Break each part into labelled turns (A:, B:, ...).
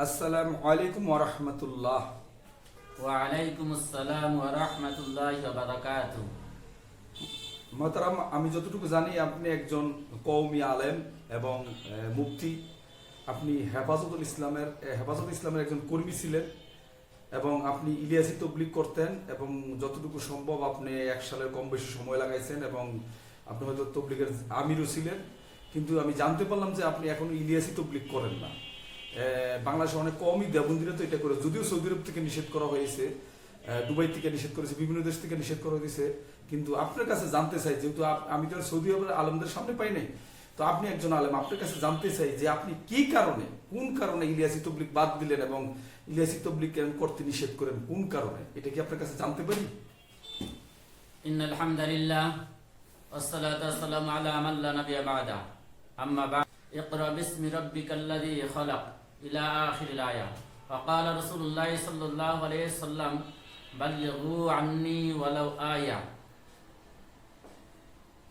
A: আসসালামু আলাইকুম ওয়া রাহমাতুল্লাহ।
B: ওয়ালাইকুম আসসালাম ওয়া রাহমাতুল্লাহি ওয়া বারাকাতুহু।
A: মোহতারাম, আমি যতটুকু জানি আপনি একজন কওমি আলেম এবং মুফতি। আপনি হেফাজত ইসলামের একজন কর্মী ছিলেন এবং আপনি ইলিয়াসি তবলিগ করতেন এবং যতটুকু সম্ভব আপনি 1 সালের কম বেশি সময় লাগাইছেন এবং আপনি হয়তো তবলিগের আমিরও ছিলেন, কিন্তু আমি জানতে পারলাম যে আপনি এখন ইলিয়াসি তবলিগ করেন না। বাংলাদেশে অনেক কমই দেবন্দিরা তো এটা করে, যদিও সৌদি আরব থেকে নিষেধ করা হয়েছে, দুবাই থেকে নিষেধ করেছে, বিভিন্ন দেশ থেকে নিষেধ করা হয়েছে। কিন্তু আপনার কাছে জানতে চাই, যেহেতু আমি তো সৌদি আরবের আলেমদের সামনে পাই নাই, তো আপনি একজন আলেম, আপনার কাছে জানতে চাই যে আপনি কি কারণে, কোন কারণে ইলিয়াসি তবলিগ বাদ দিলেন এবং ইলিয়াসি তবলিগ করতে নিষেধ করেন, কোন কারণে, এটা কি আপনার কাছে জানতে পারি?
B: ইন্নাল হামদালিল্লাহ ওয়াসসালাতু ওয়াসসালামু আলা মান লা নাবিয়্যা বা'দা। আম্মা বা'দ। ইকরা বিসমি রাব্বিকাল্লাযী খালাক ইলা আখিরিল আয়া। ফাকালা রাসূলুল্লাহ সাল্লাল্লাহু আলাইহি ওয়াসাল্লাম বাল্লিগু আন্নী ওয়ালাউ আয়া।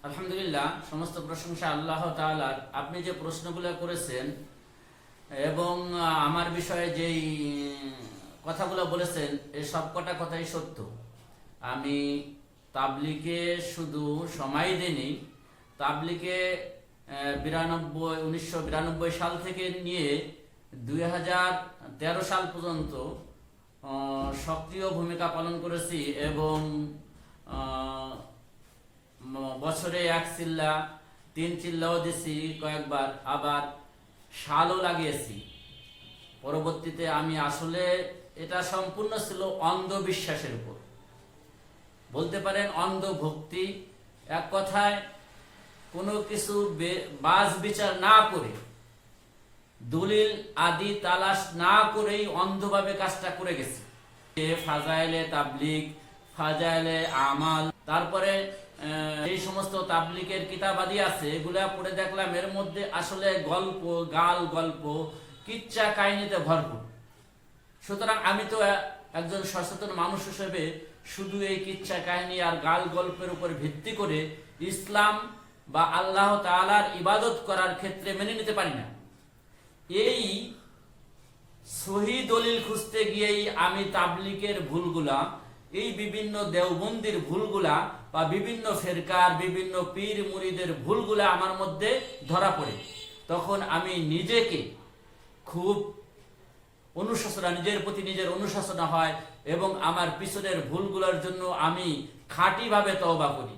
B: আলহামদুলিল্লাহ, সমস্ত প্রশংসা আল্লাহ তাআলার। আপনি যে প্রশ্নগুলো করেছেন এবং আমার বিষয়ে যেই কথাগুলো বলেছেন, এই সবকটা কথাই সত্য। আমি তাবলিগে শুধু সময় দিইনি, তাবলিগে 1992 সাল থেকে নিয়ে 2013 সাল পর্যন্ত সক্রিয় ভূমিকা পালন করেছি এবং বছরে 1 চিল্লা 3 চিল্লাও দিছি কয়েকবার, আবার শালও লাগিয়েছি। পরবর্তীতে আমি আসলে এটা সম্পূর্ণ ছিল অন্ধবিশ্বাসের উপর, বলতে পারেন অন্ধভক্তি। এক কথায় কোনো কিছু বাজ বিচার না করে, দলিল আদি তালাশ না করেই অন্ধভাবে কাজটা করে গেছে। ফাজাইলে তাবলিগ, ফাজাইলে আমাল, তারপরে এই সমস্ত তাবলিগের কিতাবাদি আছে, এগুলা পড়ে দেখলাম এর মধ্যে আসলে গল্প, গল্প, কিচ্ছা কাহিনীতে ভরপুর। সুতরাং আমি তো একজন সচেতন মানুষ হিসেবে শুধু এই কিচ্ছা কাহিনী আর গল্পের উপর ভিত্তি করে ইসলাম বা আল্লাহ তাআলার ইবাদত করার ক্ষেত্রে মেনে নিতে পারি না। এই সহি দলিল খুঁজতে গিয়েই আমি তাবলিগের ভুলগুলা, এই বিভিন্ন দেওবন্দির ভুলগুলা বা বিভিন্ন ফেরকার, বিভিন্ন পীর মুরিদের ভুলগুলা আমার মধ্যে ধরা পড়ে। তখন আমি নিজেকে খুব নিজের প্রতি নিজের অনুশাসনা হয় এবং আমার পিছনের ভুলগুলোর জন্য আমি খাঁটিভাবে তওবা করি।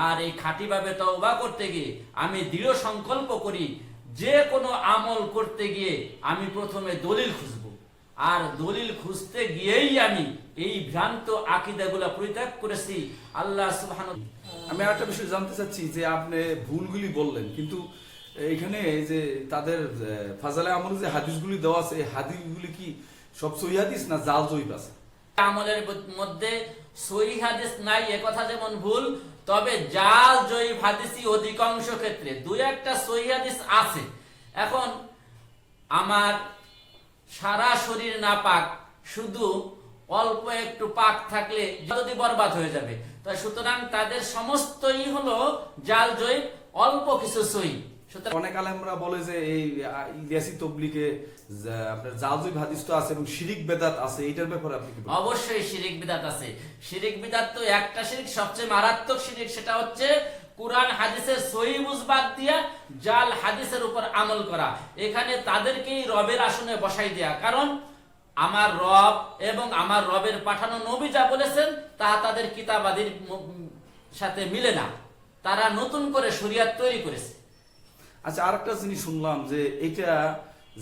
B: আর এই খাঁটিভাবে তওবা করতে গিয়ে আমি দৃঢ় সংকল্প করি, যে কোনো আমল করতে গিয়ে আমি প্রথমে দলিল খুঁজব, আর দলিল খুঁজতে গিয়েই আমি এই ভ্রান্ত আকীদাগুলো পরিত্যাগ করেছি। আল্লাহ সুবহানাহু।
A: আমি আরেকটা বিষয় জানতে চাচ্ছি যে আপনি ভুলগুলি বললেন, কিন্তু এখানে যে তাদের ফাজালে আমলে যে হাদিসগুলি দেওয়া আছে, এই হাদিসগুলি কি সব সহিহ হাদিস না জাল জয়ীফ আছে?
B: আমলের মধ্যে সহিহ হাদিস নাই এ কথা যেমন ভুল, তবে জাল জয়ীফ হাদিসই অধিকাংশ ক্ষেত্রে। 2-1টা সহিহ হাদিস আছে। এখন আমার সারা শরীর না পাক, শুধু অল্প একটু পাক থাকলে যদি বরবাদ হয়ে যাবে, তো সুতরাং তাদের সমস্তই হলো জাল জয়ীফ, অল্প কিছু সহিহ।
A: অনেক আলেমরা বলে যে এই ইলিয়াসি তবলিগে আপনার জাল জয়ীফ হাদিস তো আছে এবং শিরিক বেদাত আছে, এটার ব্যাপারে আপনি কি বলেন?
B: অবশ্যই শিরিক বিদআত আছে। শিরিক বিদআত তো একটা শিরিক, সবচেয়ে মারাত্মক শিরিক, সেটা হচ্ছে কুরআন হাদিসের সহিহ বুঝবাদ দিয়া জাল হাদিসের উপর আমল করা। এখানে তাদেরকেই রবের আসনে বসাই দেয়া। কারণ আমার রব এবং আমার রবের পাঠানো নবী যা বলেছেন তা তাদের কিতাবাদির সাথে মিলে না। তারা নতুন করে শরীয়ত তৈরি করেছে।
A: আচ্ছা, আরেকটা জিনিস শুনলাম যে এটা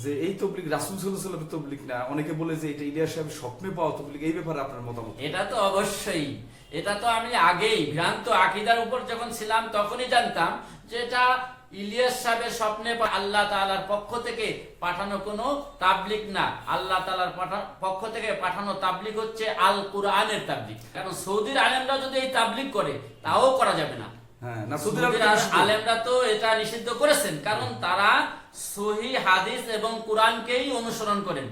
A: যে এই তবলিগ রাসূল সাল্লাল্লাহু আলাইহি ওয়াসাল্লামের তবলিগ না, অনেকে বলে যে এটা ইলিয়াস সাহেবের স্বপ্নে পাওয়া তবলিগ। এই ব্যাপারে আপনার মতামত?
B: এটা তো অবশ্যই, এটা তো আমি আগেই ভ্রান্ত আকীদার উপর যখন ছিলাম তখনই জানতাম যে এটা ইলিয়াস সাহেবের স্বপ্নে আল্লাহ তাআলার পক্ষ থেকে পাঠানো কোনো তাবলিগ না। আল্লাহ তাআলার পক্ষ থেকে পাঠানো তাবলিগ হচ্ছে আল কুরআনের তাবলিগ। কারণ সৌদির আলেমরা যদি এই তাবলিগ করে তাও করা যাবে না। আলেমরা তো এটা নিষিদ্ধ করেছেন, কারণ তারা সহিহ হাদিস এবং কুরআনকেই অনুসরণ করেন।